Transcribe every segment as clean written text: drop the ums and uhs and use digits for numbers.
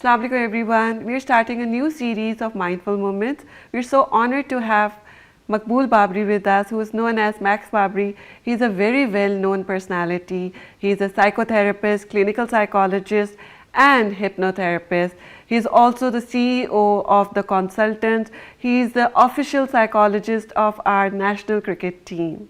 Assalamu alaikum everyone. We're starting a new series of mindful moments. We're so honored to have Maqbool Babri with us, who is known as Max Babri. He's a very well-known personality. He's a psychotherapist, clinical psychologist, and hypnotherapist. He's also the CEO of The Consultant. He's the official psychologist of our national cricket team.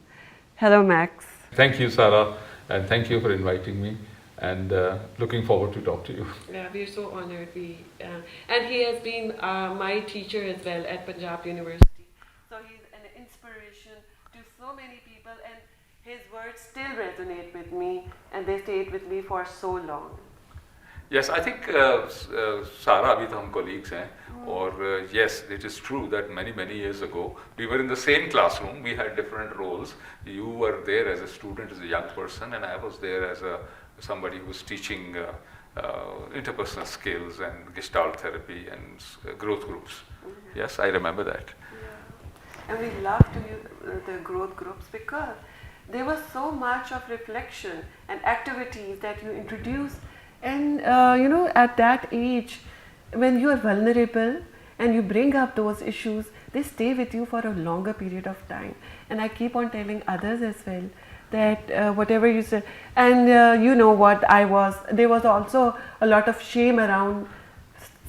Hello, Max. Thank you, Sarah, and thank you for inviting me. And looking forward to talk to you. Yeah, we're so honored. And he has been my teacher as well at Punjab University. So he's an inspiration to so many people, and his words still resonate with me, and they stayed with me for so long. Yes, I think Sarah, abhi to hum colleagues hain, or yes, it is true that many years ago we were in the same classroom. We had different roles. You were there as a student, as a young person, and I was there as somebody who was teaching interpersonal skills and gestalt therapy and growth groups. Mm-hmm. Yes, I remember that. Yeah. And we loved the growth groups because there was so much of reflection and activities that you introduced. And at that age, when you are vulnerable and you bring up those issues, they stay with you for a longer period of time. And I keep on telling others as well that whatever you said, and there was also a lot of shame around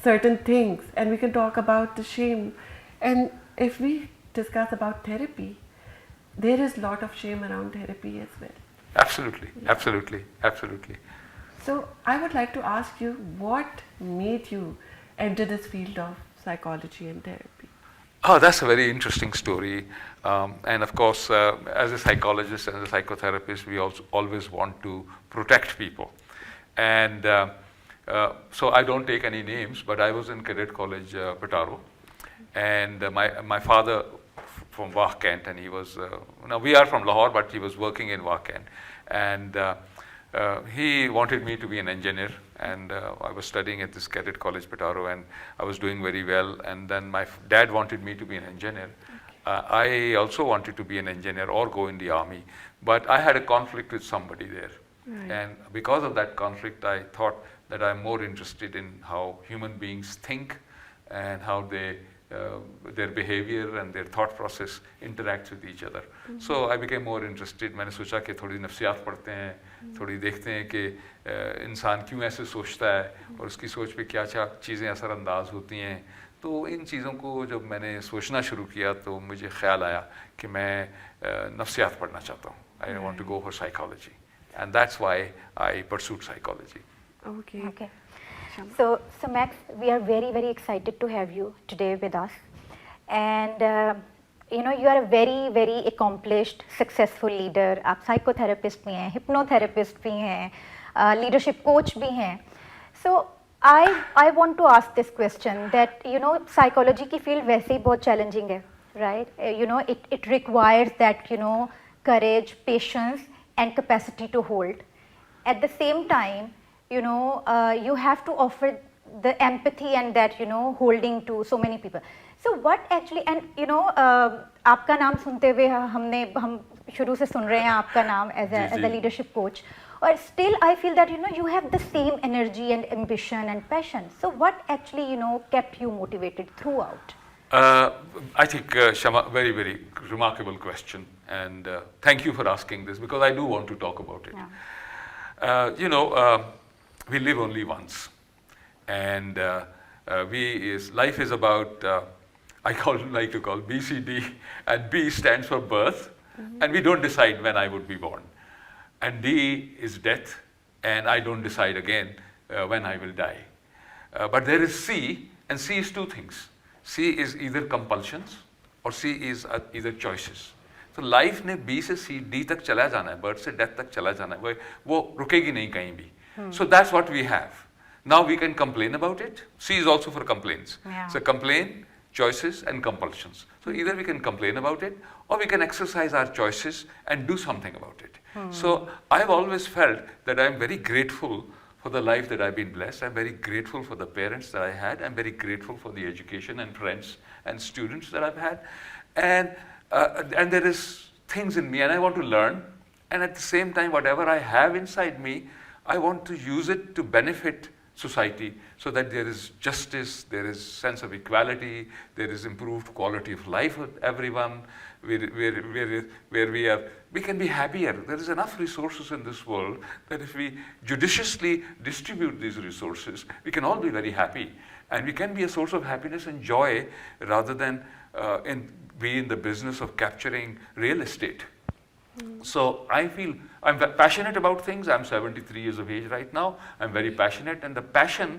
certain things, and we can talk about the shame. And if we discuss about therapy, there is a lot of shame around therapy as well. Absolutely, absolutely, absolutely. So I would like to ask you, what made you enter this field of psychology and therapy? Oh, that's a very interesting story. And of course, as a psychologist and a psychotherapist, we also always want to protect people. And so I don't take any names, but I was in Cadet College, Petaro. And my father from Wah Kent, and he was, now we are from Lahore, but he was working in Wah Kent. And he wanted me to be an engineer, and I was studying at this Cadet College, Petaro, and I was doing very well. And then my dad wanted me to be an engineer. I also wanted to be an engineer or go in the army, but I had a conflict with somebody there. Right. And because of that conflict, I thought that I'm more interested in how human beings think and how their behavior and their thought process interacts with each other. Mm-hmm. So I became more interested. मैंने सोचा कि थोड़ी नफ्सियात पढ़ते हैं, थोड़ी देखते हैं कि इंसान क्यों ऐसे सोचता है और उसकी सोच पे क्या क्या चीज़ें असरअंदाज होती हैं. तो इन चीज़ों को जब मैंने सोचना शुरू किया तो मुझे ख्याल आया कि मैं नफ्सियात पढ़ना चाहता हूँ. I want to go for psychology, and that's why I pursued psychology. Okay. So Max, we are very excited to have you today with us, and you are a very accomplished, successful leader. आप psychotherapist भी हैं, hypnotherapist भी हैं, leadership coach भी हैं. So I want to ask this question that psychology की field वैसे ही बहुत challenging है, right? It requires that courage, patience, and capacity to hold. At the same time, you have to offer the empathy and that holding to so many people. So what actually, and आपका नाम सुनते हुए हम शुरू से सुन रहे हैं आपका नाम as a leadership coach, or still I feel that you have the same energy and ambition and passion. So what actually kept you motivated throughout? I think Shama, very remarkable question, and thank you for asking this because I do want to talk about it. Yeah. We live only once, and life is about I like to call BCD, and B stands for birth, and we don't decide when I would be born, and D is death, and I don't decide again when I will die. But there is C, and C is two things. C is either compulsions or C is either choices. So life ने B से C D तक चला जाना है, birth से death तक चला जाना है, वो रुकेगी नहीं कहीं भी. So that's what we have. Now we can complain about it. C is also for complaints. Yeah. So complain, choices, and compulsions. So either we can complain about it or we can exercise our choices and do something about it. So I've always felt that I'm very grateful for the life that I've been blessed. I'm very grateful for the parents that I had. I'm very grateful for the education and friends and students that I've had. And there is things in me and I want to learn. And at the same time, whatever I have inside me, I want to use it to benefit society, so that there is justice, there is sense of equality, there is improved quality of life for everyone, where we can be happier. There is enough resources in this world that if we judiciously distribute these resources, we can all be very happy, and we can be a source of happiness and joy rather than be in the business of capturing real estate. So I feel I'm passionate about things. I'm 73 years of age right now. I'm very passionate, and the passion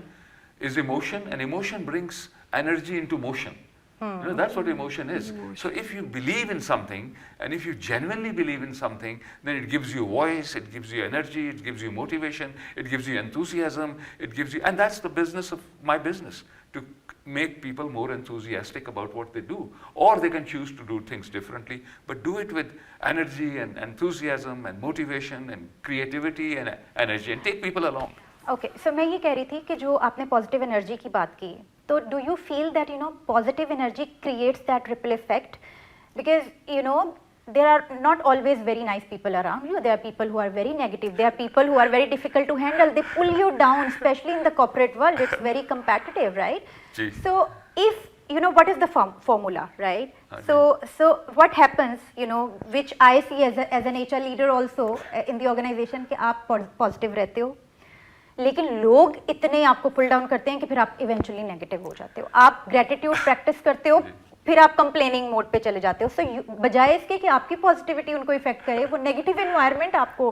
is emotion, and emotion brings energy into motion. That's what emotion is. So if you believe in something, and if you genuinely believe in something, then it gives you a voice, it gives you energy, it gives you motivation, it gives you enthusiasm, it gives you, and that's the business of my business, to make people more enthusiastic about what they do. Or they can choose to do things differently, but do it with energy and enthusiasm and motivation and creativity and energy, and take people along. Okay so मैं ये कह रही थी कि जो आपने positive energy की बात की, तो do you feel that positive energy creates that ripple effect, because there are not always very nice people around you. There are people who are very negative. There are people who are very difficult to handle. They pull you down, especially in the corporate world. It's very competitive, right? Gee. So if what is the formula, right? So what happens, which I see as an HR leader also in the organization, कि आप positive रहते हो, लेकिन लोग इतने आपको pull down करते हैं कि फिर आप इवेंचुअली नेगेटिव हो जाते हो. आप ग्रेटिट्यूड प्रैक्टिस करते हो, फिर आप कंप्लेनिंग मोड पे चले जाते हो. सो बजाय इसके कि आपकी पॉजिटिविटी उनको इफेक्ट करे, वो नेगेटिव एनवायरनमेंट आपको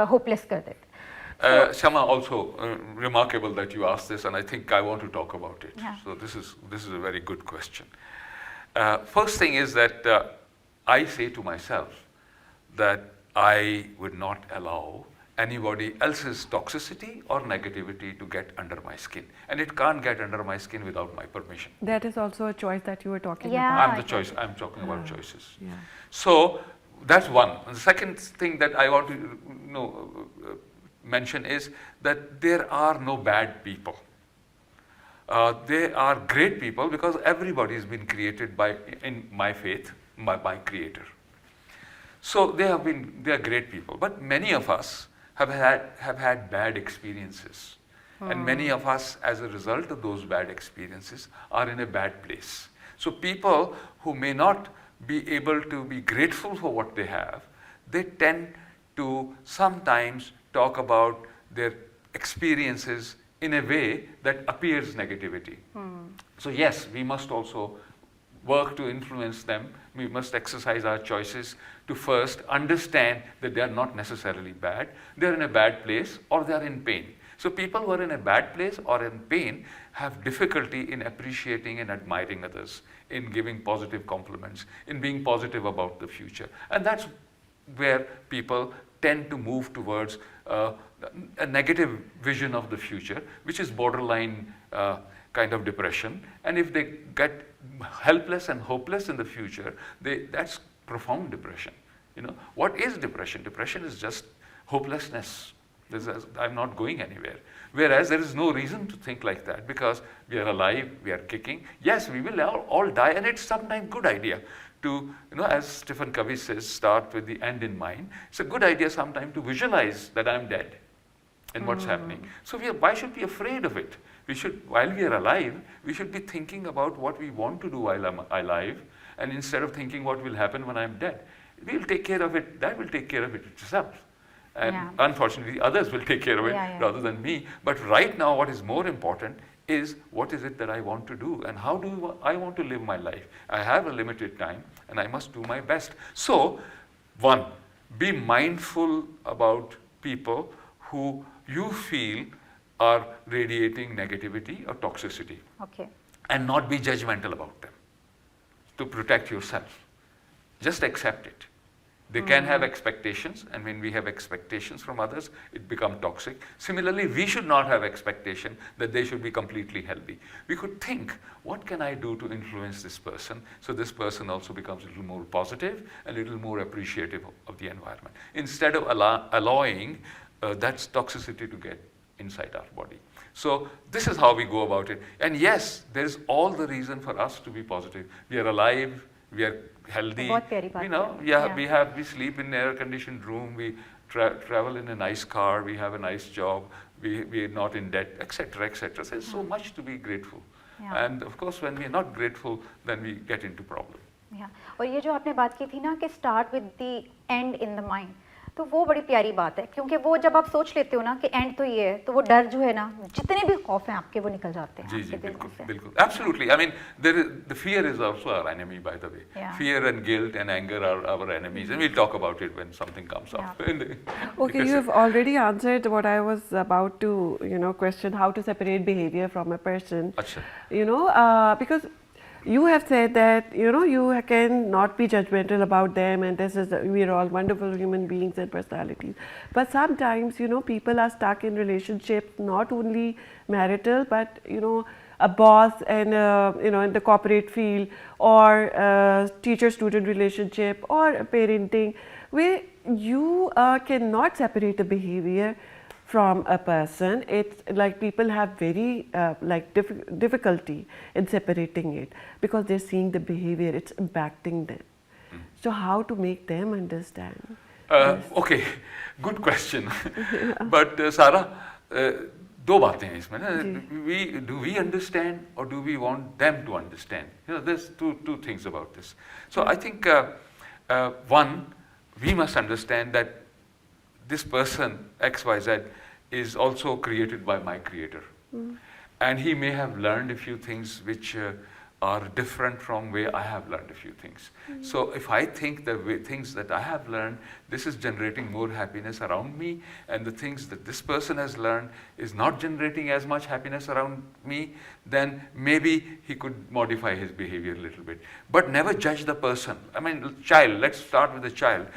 होपलेस कर देते. Shama, also remarkable that you asked this, and I think I want to talk about it. Yeah. So this is a very good question. First thing is that I say to myself that I would not allow anybody else's toxicity or negativity to get under my skin, and it can't get under my skin without my permission. That is also a choice that you were talking Yeah. about. I'm the choice. I'm talking about choices. Yeah. So that's one. And the second thing that I want to mention is that there are no bad people. They are great people, because everybody has been created in my faith, by my Creator. So they are great people. But many of us have had bad experiences, and many of us, as a result of those bad experiences, are in a bad place. So people who may not be able to be grateful for what they have, they tend to sometimes talk about their experiences in a way that appears negativity. So yes, we must also work to influence them. We must exercise our choices to first understand that they are not necessarily bad. They are in a bad place, or they are in pain. So people who are in a bad place or in pain have difficulty in appreciating and admiring others, in giving positive compliments, in being positive about the future. And that's where people tend to move towards a negative vision of the future, which is borderline kind of depression. And if they get helpless and hopeless in the future, that's profound depression. What is depression? Depression is just hopelessness. I'm not going anywhere. Whereas there is no reason to think like that, because we are alive, we are kicking. Yes, we will all die, and it's sometimes good idea to, as Stephen Covey says, start with the end in mind. It's a good idea sometimes to visualize that I'm dead and what's happening. So why should we be afraid of it? We should, while we are alive, we should be thinking about what we want to do while I'm alive, and instead of thinking what will happen when I'm dead. We'll take care of it. That will take care of it itself. And unfortunately, others will take care of it rather than me. But right now, what is more important is what is it that I want to do, and how do I want to live my life. I have a limited time, and I must do my best. So, one, be mindful about people who you feel are radiating negativity or toxicity. Okay. And not be judgmental about them. To protect yourself. Just accept it. They can have expectations, and when we have expectations from others, it becomes toxic. Similarly, we should not have expectation that they should be completely healthy. We could think, what can I do to influence this person, so this person also becomes a little more positive, a little more appreciative of the environment, instead of allowing that toxicity to get inside our body. So this is how we go about it. And yes, there is all the reason for us to be positive. We are alive, we are healthy, we sleep in an air-conditioned room, we travel in a nice car, we have a nice job, we are not in debt, etc., etc. So there's so much to be grateful. Yeah. And of course, when we are not grateful, then we get into problem. Yeah. और ये जो आपने बात की थी ना कि start with the end in the mind, तो वो बड़ी प्यारी बात है, क्योंकि वो जब आप सोच लेते हो ना कि एंड तो ये है, तो वो डर जो है ना, जितने भी खौफ हैं आपके वो निकल जाते हैं जी आपके दिल बिल्कुल से. बिल्कुल absolutely. I mean, the fear is also our enemy, by the way. Yeah. Fear and guilt and anger are our enemies, and we'll talk about it when something comes up. Okay, you have already answered what I was about to, question, how to separate behavior from a person. Acha. Because you have said that, you can not be judgmental about them, and we are all wonderful human beings and personalities. But sometimes, people are stuck in relationships, not only marital, but, a boss and, in the corporate field, or teacher-student relationship, or parenting, where you cannot separate the behavior from a person. It's like people have very difficulty in separating it because they're seeing the behavior, it's impacting them. So how to make them understand? Okay, good question. But Sara, दो बातें हैं इसमें ना. Do we understand or do we want them to understand? There's two things about this. So I think one, we must understand that this person XYZ is also created by my creator, and he may have learned a few things which are different from where I have learned a few things. So if I think the things that I have learned, this is generating more happiness around me, and the things that this person has learned is not generating as much happiness around me, then maybe he could modify his behavior a little bit. But never judge the person. I mean, child, let's start with the child.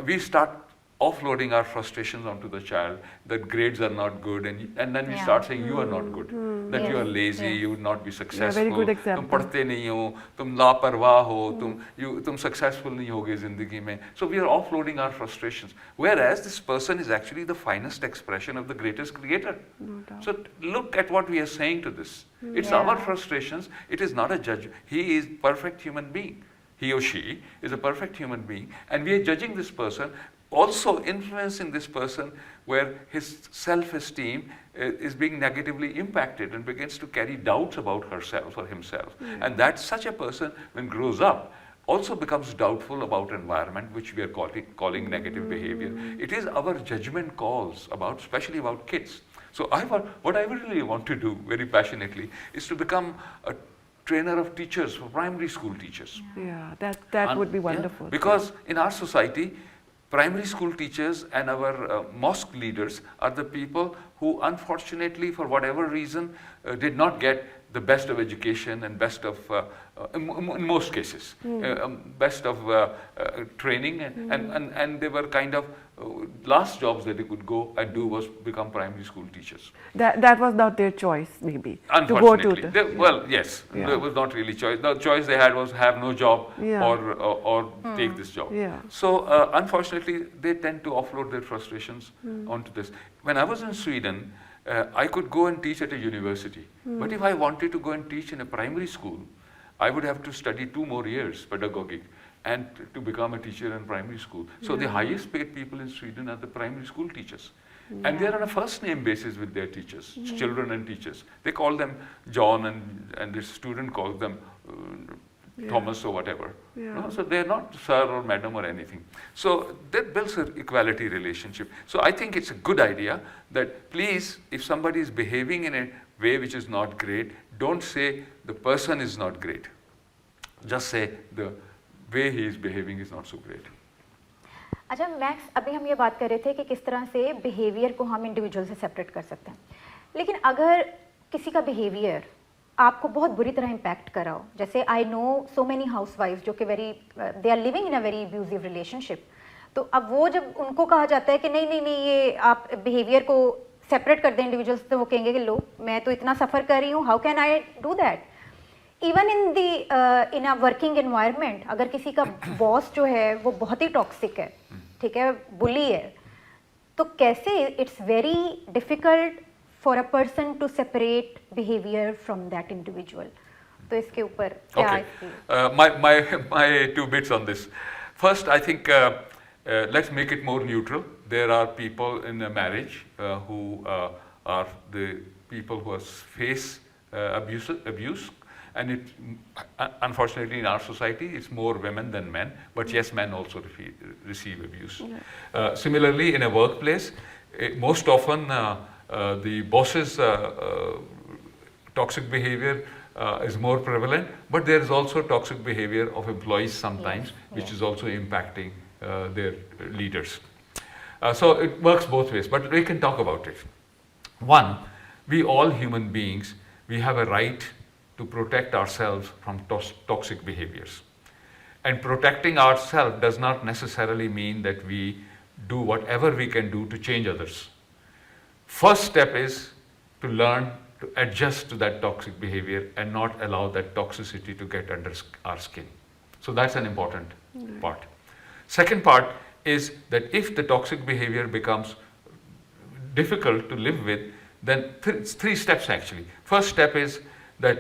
We start offloading our frustrations onto the child, that grades are not good, and then we start saying you are not good, that you are lazy, you would not be successful, very good example. तुम पढ़ते नहीं हो, तुम लापरवाह हो, तुम successful नहीं होगे जिंदगी में. So we are offloading our frustrations, whereas this person is actually the finest expression of the greatest creator. No doubt. So look at what we are saying to this. It's our frustrations. It is not a judge. He is perfect human being. He or she is a perfect human being, and we are judging this person, also influencing this person, where his self-esteem is being negatively impacted and begins to carry doubts about herself or himself. And that such a person, when grows up, also becomes doubtful about environment, which we are calling negative behavior. It is our judgment calls about, especially about kids. So what I really want to do very passionately is to become a trainer of teachers, for primary school teachers. Yeah, that would be wonderful. Because in our society, primary school teachers and our mosque leaders are the people who, unfortunately, for whatever reason, did not get the best of education and best of, in most cases, best of training, and they were kind of, last jobs that they could go and do was become primary school teachers. That was not their choice, maybe. Unfortunately, to go to well, yes, there was not really choice. The choice they had was have no job or take this job. Yeah. So unfortunately, they tend to offload their frustrations onto this. When I was in Sweden, I could go and teach at a university, but if I wanted to go and teach in a primary school, I would have to study 2 more years pedagogic and to become a teacher in primary school. So the highest paid people in Sweden are the primary school teachers. And they are on a first name basis with their teachers, children and teachers. They call them John, and the student calls them Thomas or whatever. No? So they are not sir or madam or anything. So that builds an equality relationship. So I think it's a good idea that please, if somebody is behaving in a way which is not great, don't say the person is not great. Just say the way he is behaving is not so great. अच्छा max, अभी हम ये बात कर रहे थे कि किस तरह से बिहेवियर को हम इंडिविजुअल से सेपरेट कर सकते हैं, लेकिन अगर किसी का बिहेवियर आपको बहुत बुरी तरह इम्पैक्ट करा हो, जैसे आई नो सो मेनी हाउसवाइफ्स जो कि they are living in a very abusive relationship, तो अब वो जब उनको कहा जाता है कि नहीं नहीं नहीं ये आप बिहेवियर को सेपरेट कर दें इंडिविजुअल्स, तो वो कहेंगे कि लो मैं तो इतना सफ़र कर रही हूँ, how can I do that. Even in a working environment, अगर किसी का बॉस जो है वो बहुत ही टॉक्सिक है, ठीक है, बुली है, तो कैसे it's very difficult for a person to separate behaviour from that individual. तो इसके ऊपर क्या my 2 bits on this. First, I think let's make it more neutral. There are people in a marriage who are the people who face abuse, and it unfortunately in our society it's more women than men, but yes, men also receive abuse. Similarly, in a workplace, most often the boss's toxic behavior is more prevalent, but there is also toxic behavior of employees sometimes, which is also impacting their leaders. So it works both ways, but we can talk about it. One, we all human beings, we have a right to protect ourselves from toxic behaviors. And protecting ourselves does not necessarily mean that we do whatever we can do to change others. First step is to learn to adjust to that toxic behavior and not allow that toxicity to get under our skin. So that's an important part. Second part is that if the toxic behavior becomes difficult to live with, then three steps actually. First step is that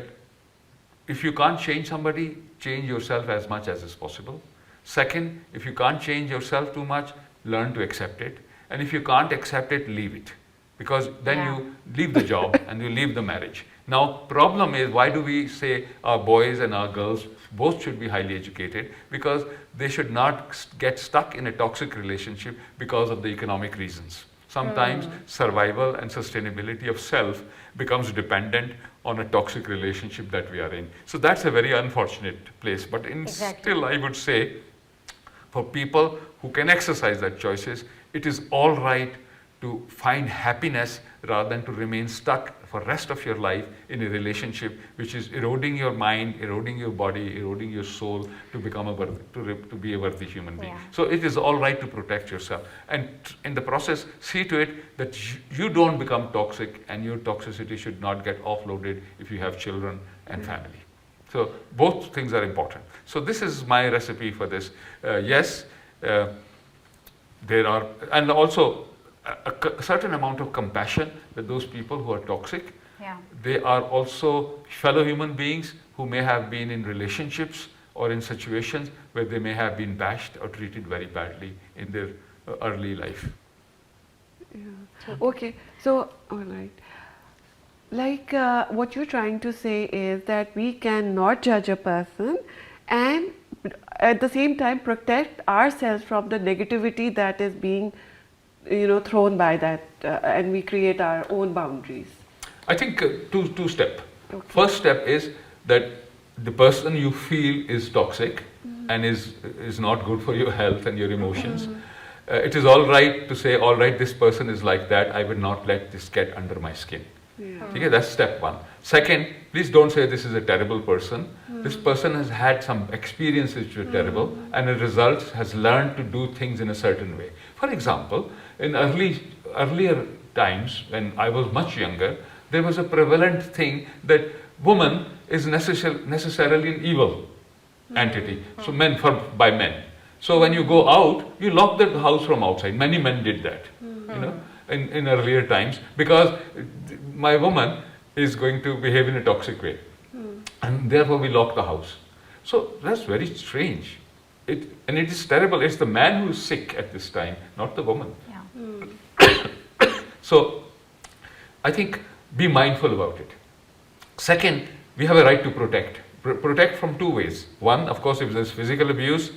if you can't change somebody, change yourself as much as is possible. Second, if you can't change yourself too much, learn to accept it. And if you can't accept it, leave it. Because then you leave the job and you leave the marriage. Now, problem is, why do we say our boys and our girls both should be highly educated? Because they should not get stuck in a toxic relationship because of the economic reasons. Sometimes survival and sustainability of self becomes dependent on a toxic relationship that we are in. So that's a very unfortunate place. But still, I would say, for people who can exercise that choices, it is all right to find happiness rather than to remain stuck for the rest of your life in a relationship which is eroding your mind, eroding your body, eroding your soul to become to be a worthy human being. So it is all right to protect yourself, and in the process see to it that you don't become toxic, and your toxicity should not get offloaded if you have children and family. So both things are important. So this is my recipe for this. Yes, there are, and also a certain amount of compassion with those people who are toxic. They are also fellow human beings who may have been in relationships or in situations where they may have been bashed or treated very badly in their early life. Okay, so all right. Like what you're trying to say is that we cannot judge a person and at the same time protect ourselves from the negativity that is being thrown by that, and we create our own boundaries. I think two steps. Okay. First step is that the person you feel is toxic and is not good for your health and your emotions. It is all right to say, all right, this person is like that, I will not let this get under my skin. Okay, that's step one. Second, please don't say this is a terrible person. This person has had some experiences which were terrible, and as a result has learned to do things in a certain way. For example, in earlier times, when I was much younger, there was a prevalent thing that woman is necessarily an evil entity. So by men. So when you go out, you lock the house from outside. Many men did that, in earlier times, because my woman is going to behave in a toxic way, and therefore we lock the house. So that's very strange. And it is terrible. It's the man who is sick at this time, not the woman. So I think be mindful about it. Second, we have a right to protect. Protect from two ways. One, of course, if there's physical abuse,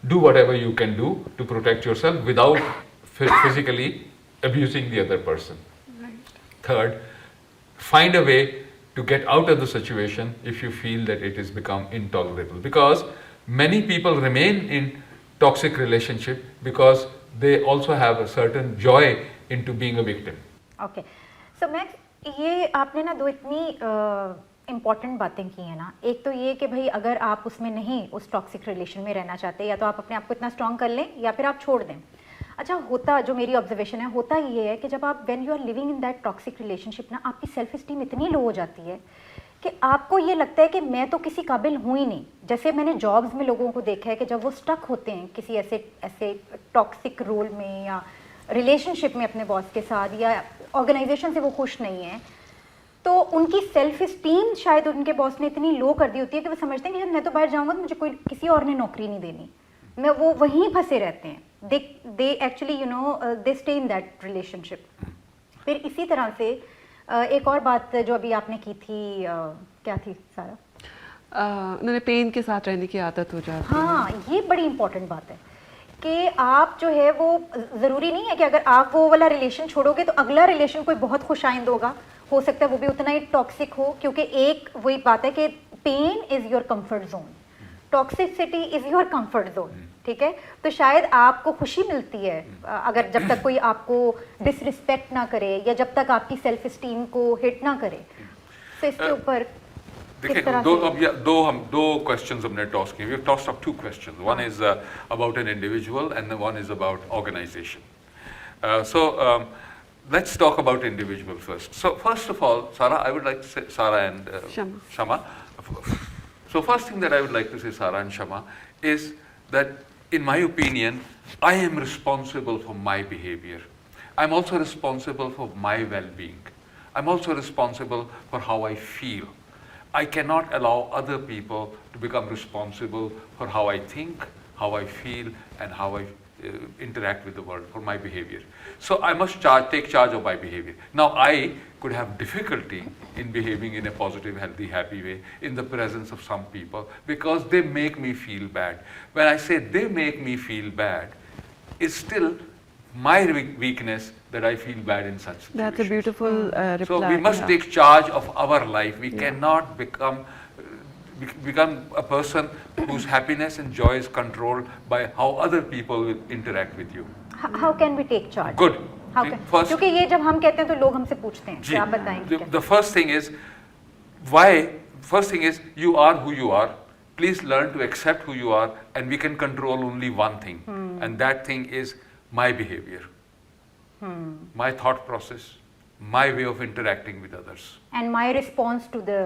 do whatever you can do to protect yourself without physically abusing the other person. Third, find a way to get out of the situation if you feel that it has become intolerable. Because many people remain in toxic relationship because they also have a certain joy into being a victim. Okay. So Max, ये आपने ना दो इतनी important बातें की हैं ना. एक तो ये कि भाई अगर आप उसमें नहीं उस टॉक्सिक रिलेशन में रहना चाहते, या तो आप अपने आप को इतना स्ट्रॉन्ग कर लें या फिर आप छोड़ दें. अच्छा, होता जो मेरी ऑब्जर्वेशन है, होता ये है कि जब आप when you are living in that toxic relationship ना, आपकी सेल्फ इस्टीम इतनी लो हो जाती है कि आपको ये लगता है कि मैं तो किसी काबिल हूँ ही नहीं. जैसे मैंने जॉब्स में लोगों को देखा है कि जब वो स्टक होते हैं किसी ऐसे टॉक्सिक रोल में या रिलेशनशिप में अपने बॉस के साथ, या ऑर्गेनाइजेशन से वो खुश नहीं है, तो उनकी सेल्फ इस्टीम शायद उनके बॉस ने इतनी लो कर दी होती है कि वो समझते हैं कि मैं तो बाहर जाऊँगा तो मुझे कोई किसी और ने नौकरी नहीं देनी, मैं वो वहीं फंसे रहते हैं. They actually they stay in that relationship. फिर इसी तरह से एक और बात जो अभी आपने की थी, क्या थी सारा? उन्होंने पेन के साथ रहने की आदत हो जाती है। हाँ, ये बड़ी इंपॉर्टेंट बात है कि आप जो है वो ज़रूरी नहीं है कि अगर आप वो वाला रिलेशन छोड़ोगे तो अगला रिलेशन कोई बहुत खुशाइंद होगा, हो सकता है वो भी उतना ही टॉक्सिक हो, क्योंकि एक वही बात है कि pain is your comfort zone, toxicity is your comfort zone, ठीक है? तो शायद आपको खुशी मिलती है अगर जब तक कोई आपको डिसरिस्पेक्ट ना करे या जब तक आपकी सेल्फ इस्टीम को हिट ना करे। तो इसके ऊपर देखिए, दो क्वेश्चंस हमने टॉस किए. We have tossed up 2 questions. One is about an individual and the one is about organization. Let's talk about individual first. So first of all, Sara, I would like to say, Sara and Shama. So first thing that I would like to say, Sara and Shama, is that in my opinion, I am responsible for my behavior. I'm also responsible for my well-being. I'm also responsible for how I feel. I cannot allow other people to become responsible for how I think, how I feel, and how I interact with the world, for my behavior. So I must take charge of my behavior. Now I could have difficulty in behaving in a positive, healthy, happy way in the presence of some people because they make me feel bad. When I say they make me feel bad, it's still my weakness that I feel bad in such situations. That's a beautiful reply. So we must take charge of our life. We cannot become a person whose happiness and joy is controlled by how other people will interact with you. How can we take charge? Good. How can? क्योंकि ये जब हम कहते हैं तो लोग हमसे पूछते हैं, तो आप बताएंगे क्या? The first thing is, why? First thing is, you are who you are. Please learn to accept who you are, and we can control only one thing, and that thing is my behavior, my thought process, my way of interacting with others, and my response to the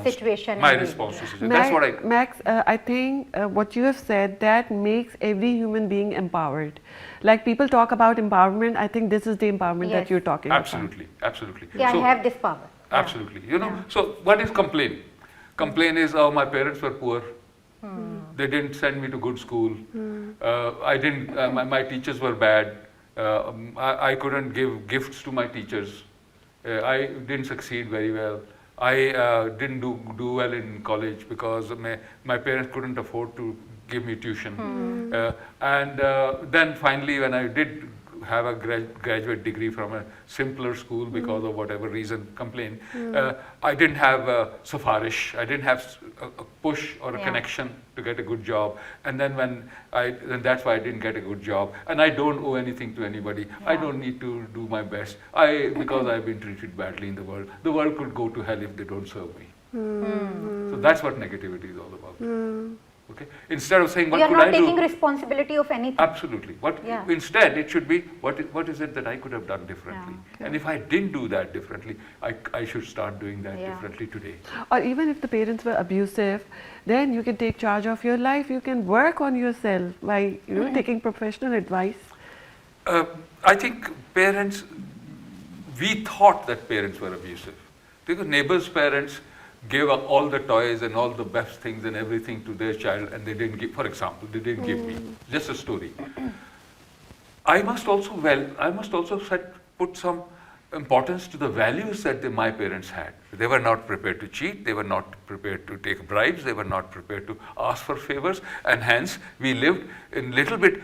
situation. My response to situation. That's what I. Max, I think what you have said, that makes every human being empowered. Like people talk about empowerment, I think this is the empowerment that you're talking absolutely, about. Absolutely. Yeah, so, I have this power. Absolutely. You know. So what is complaint? Complaint is, oh, my parents were poor. They didn't send me to good school. I didn't. My teachers were bad. I couldn't give gifts to my teachers. I didn't succeed very well. I didn't do well in college because my parents couldn't afford to give me tuition. And then finally, when I did have a graduate degree from a simpler school because of whatever reason, complain, I didn't have safarish. I didn't have a push or a connection to get a good job, and then and that's why I didn't get a good job, and I don't owe anything to anybody. I don't need to do my best because I've been treated badly in the world. The world could go to hell if they don't serve me. So that's what negativity is all about. Okay. Instead of saying what could I do, you're not taking responsibility of anything. Absolutely. Instead it should be what is it that I could have done differently, and if I didn't do that differently, I should start doing that differently today. Or even if the parents were abusive, then you can take charge of your life. You can work on yourself by taking professional advice. I think we thought that parents were abusive because neighbors' parents gave up all the toys and all the best things and everything to their child, and they didn't give, for example, they didn't give me. Just a story. I must also put some importance to the values that my parents had. They were not prepared to cheat, they were not prepared to take bribes, they were not prepared to ask for favors, and hence we lived in little bit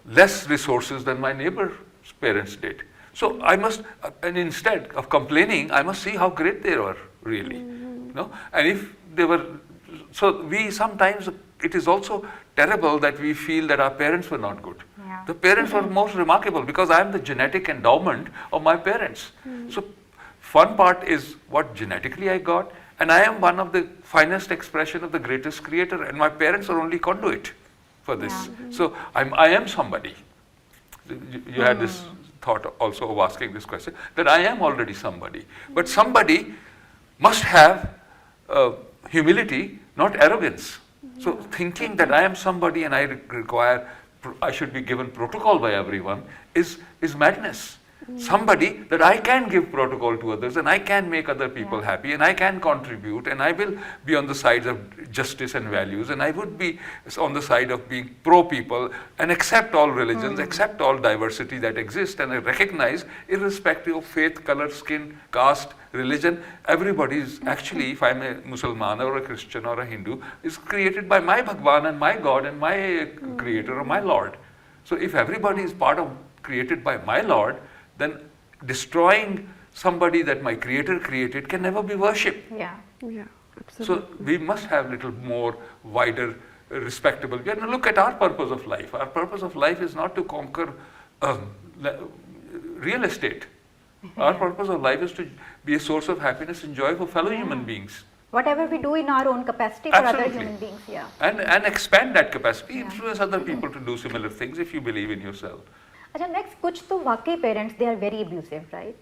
less resources than my neighbor's parents did. So I must, and instead of complaining, I must see how great they were really. No? And if they were, so we sometimes, it is also terrible that we feel that our parents were not good. Yeah. The parents were most remarkable because I am the genetic endowment of my parents. So fun part is what genetically I got, and I am one of the finest expression of the greatest creator, and my parents are only conduit for this. So I am somebody. You had this thought also of asking this question, that I am already somebody. But somebody must have humility, not arrogance. So thinking that I am somebody and I should be given protocol by everyone is madness. somebody that I can give protocol to others and I can make other people happy and I can contribute and I will be on the sides of justice and values and I would be on the side of being pro people and accept all religions, accept all diversity that exists, and I recognize irrespective of faith, color, skin, caste, religion, everybody is actually, if I'm a Muslim or a Christian or a Hindu, is created by my Bhagwan and my God and my creator or my Lord. So if everybody is part of created by my Lord, then destroying somebody that my creator created can never be worshipped. Yeah. Yeah, absolutely. So we must have little more wider, respectable. And look at our purpose of life. Our purpose of life is not to conquer real estate. Our purpose of life is to be a source of happiness and joy for fellow human beings. Whatever we do in our own capacity for Absolutely. other human beings, yeah. And expand that capacity, influence other people to do similar things if you believe in yourself. अच्छा next कुछ तो वाकई parents they are very abusive, right?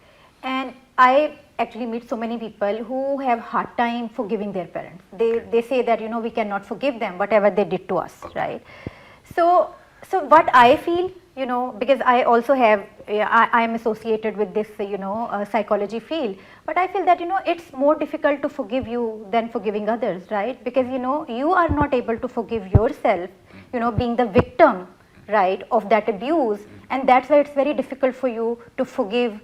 And I actually meet so many people who have hard time forgiving their parents. They say that we cannot forgive them whatever they did to us, right? So what I feel, because I also have I am associated with this psychology field, but I feel that it's more difficult to forgive you than forgiving others, right? Because you are not able to forgive yourself, being the victim, right, of that abuse, and that's why it's very difficult for you to forgive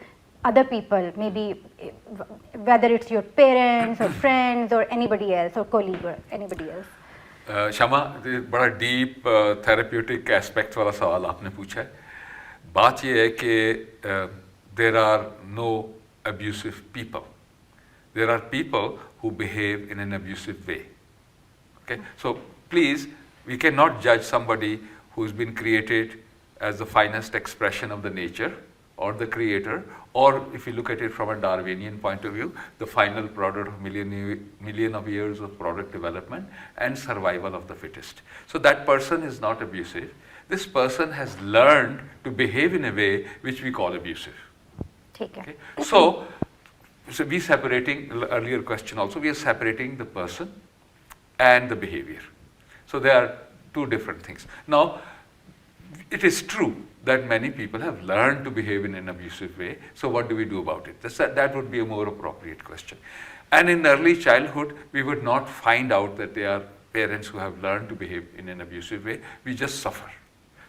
other people, maybe whether it's your parents or friends or anybody else or colleague or anybody else. शमा, बड़ा deep therapeutic aspect वाला सवाल आपने पूछा है. बात यह है कि there are no abusive people. There are people who behave in an abusive way. Okay, so please, we cannot judge somebody who's been created as the finest expression of the nature or the creator, or if you look at it from a Darwinian point of view, the final product of million of years of product development and survival of the fittest. So that person is not abusive. This person has learned to behave in a way which we call abusive. Okay? So we separating, earlier question also, we are separating the person and the behavior. So there are two different things. Now, it is true that many people have learned to behave in an abusive way. So what do we do about it? That would be a more appropriate question. And in early childhood, we would not find out that there are parents who have learned to behave in an abusive way. We just suffer.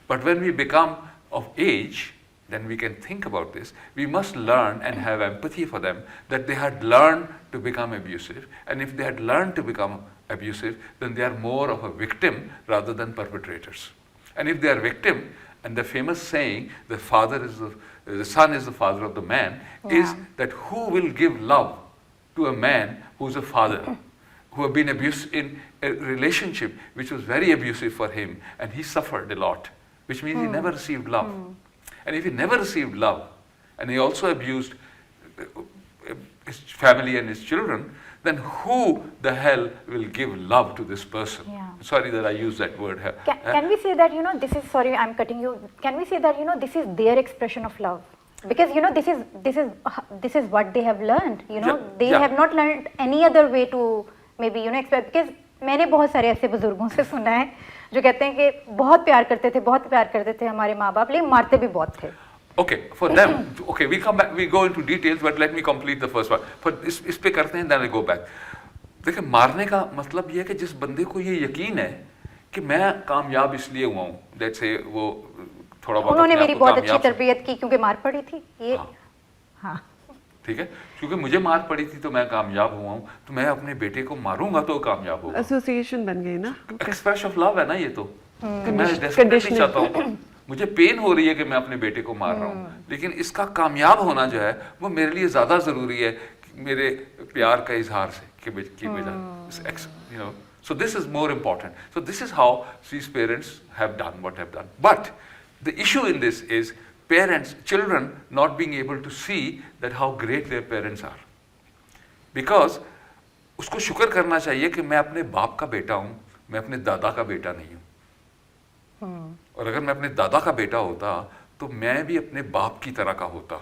But when we become of age, then we can think about this. We must learn and have empathy for them that they had learned to become abusive. And if they had learned to become abusive, then they are more of a victim rather than perpetrators. And if they are victim, and the famous saying, the son is the father of the man, is that who will give love to a man who is a father, who have been abused in a relationship which was very abusive for him, and he suffered a lot, which means he never received love. And if he never received love, and he also abused his family and his children, then who the hell will give love to this person? Yeah. Sorry that I use that word here. Can we say that, this is, sorry, I'm cutting you. Can we say that, this is their expression of love? Because, this is what they have learned, they have not learned any other way to maybe, express. Because मैंने बहुत सारे ऐसे बुजुर्गों से सुना है जो कहते हैं कि बहुत प्यार करते थे हमारे माँ बाप, लेकिन मारते भी बहुत थे. Okay, for them, okay, we come back, we go into details, but let me complete the first one. For इस पे करते हैं, then I go back. देखिए, मारने का मतलब ये है कि जिस बंदे को ये यकीन है कि मैं कामयाब इसलिए हुआ हूँ, let's say वो थोड़ा बहुत उन्होंने मेरी बहुत अच्छी तरबियत की क्योंकि मार पड़ी थी, ये हाँ ठीक है, क्योंकि मुझे मार पड़ी थी तो मैं कामयाब हुआ हूँ, तो मैं अपने बेटे को मारूंगा तो कामयाब होगा. एसोसिएशन बन गई ना, एक्सप्रेशन ऑफ लव है ना ये तो. मैं डेस्परेटली चाहता हूँ, मुझे पेन हो रही है कि मैं अपने बेटे को मार रहा हूँ, लेकिन इसका कामयाब होना जो है वो मेरे लिए ज़्यादा ज़रूरी है मेरे प्यार का इजहार से कि बजाय. So this is more important. So this is how these parents have done what have done. But the issue in this is children not being able to see that how great their parents are. Because उसको शुक्र करना चाहिए कि मैं अपने बाप का बेटा हूँ, मैं अपने दादा का बेटा नहीं हूँ. और अगर मैं अपने दादा का बेटा होता तो मैं भी अपने बाप की तरह का होता.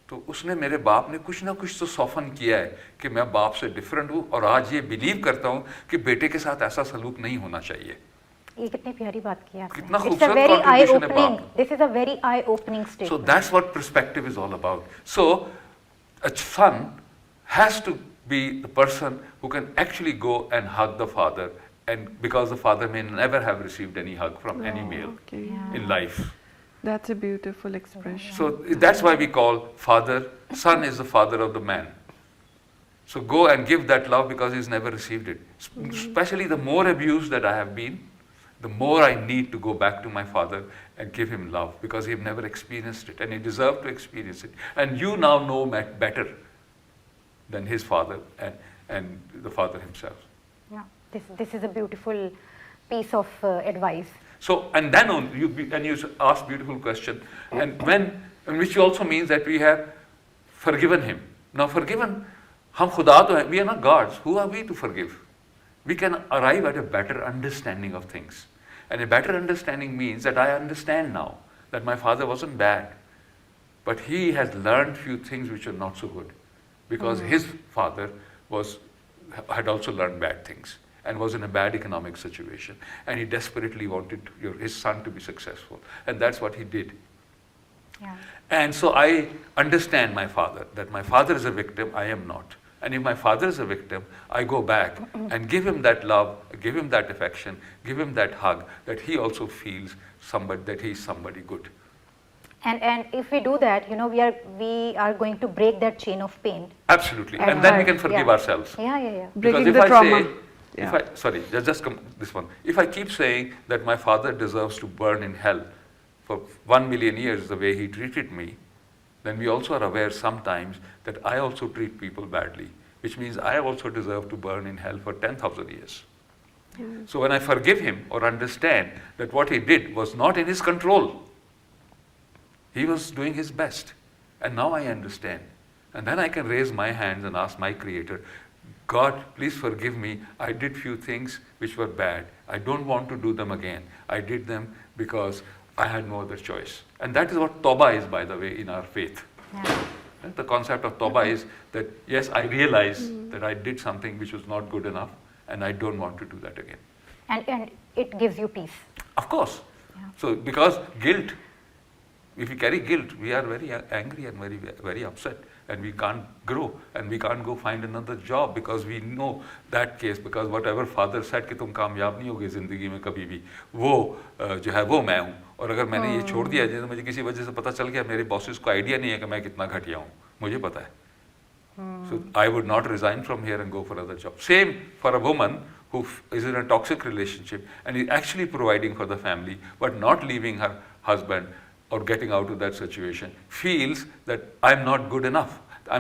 तो उसने मेरे बाप ने कुछ ना कुछ तो सॉफन किया है कि मैं बाप से डिफरेंट हूँ और आज ये बिलीव करता हूँ कि बेटे के साथ ऐसा सलूक नहीं होना चाहिए. ये कितनी प्यारी बात की आपने. कितना It's a खूबसूरत very contribution है eye-opening. बाप. This is a very eye-opening So statement. that's what perspective is all about. So a son has to be the person who can actually go and hug the father, and because the father may never have received any hug from any male Okay. Yeah. in life. That's a beautiful expression. So that's why we call father, son is the father of the man. So go and give that love because he's never received it. Especially the more abused that I have been, the more I need to go back to my father and give him love because he's never experienced it and he deserved to experience it. And you now know better than his father and the father himself. Yeah. This is a beautiful piece of advice. So, and then you asked beautiful question, and which also means that we have forgiven him. Now forgiven, हम खुदा तो हैं, we are not gods. Who are we to forgive? We can arrive at a better understanding of things. And a better understanding means that I understand now that my father wasn't bad, but he has learned few things which are not so good, because his father had also learned bad things and was in a bad economic situation, and he desperately wanted his son to be successful, and that's what he did. Yeah. And so I understand my father, that my father is a victim, I am not. And if my father is a victim, I go back and give him that love, give him that affection, give him that hug, that he also feels that he is somebody good. And if we do that, we are going to break that chain of pain. Absolutely. And then we can forgive ourselves. Yeah. Breaking the trauma. This one. If I keep saying that my father deserves to burn in hell for 1 million years the way he treated me, then we also are aware sometimes that I also treat people badly, which means I also deserve to burn in hell for 10,000 years. So when I forgive him or understand that what he did was not in his control, he was doing his best, and now I understand. And then I can raise my hands and ask my Creator, God, please forgive me. I did few things which were bad. I don't want to do them again. I did them because I had no other choice. And that is what Tawbah is, by the way, in our faith. Yeah. The concept of Tawbah is that, yes, I realize that I did something which was not good enough, and I don't want to do that again. And it gives you peace. Of course. Yeah. So, because guilt, if we carry guilt, we are very angry and very, very upset, and we can't grow, and we can't go find another job because we know that case, because whatever father said कि तुम कामयाब नहीं होगे ज़िंदगी में कभी भी, वो जो है वो मैं हूँ, और अगर मैंने ये छोड़ दिया जैसे मुझे किसी वजह से पता चल गया मेरे बॉसेस को आइडिया नहीं है कि मैं कितना घटिया हूँ, मुझे पता है. So I would not resign from here and go for another job. Same for a woman who is in a toxic relationship and is actually providing for the family but not leaving her husband or getting out of that situation, feels that I'm not good enough.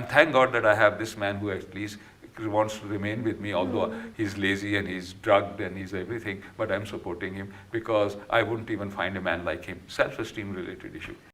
Thank God that I have this man who at least wants to remain with me, although he's lazy and he's drugged and he's everything, but I'm supporting him because I wouldn't even find a man like him. Self-esteem related issue.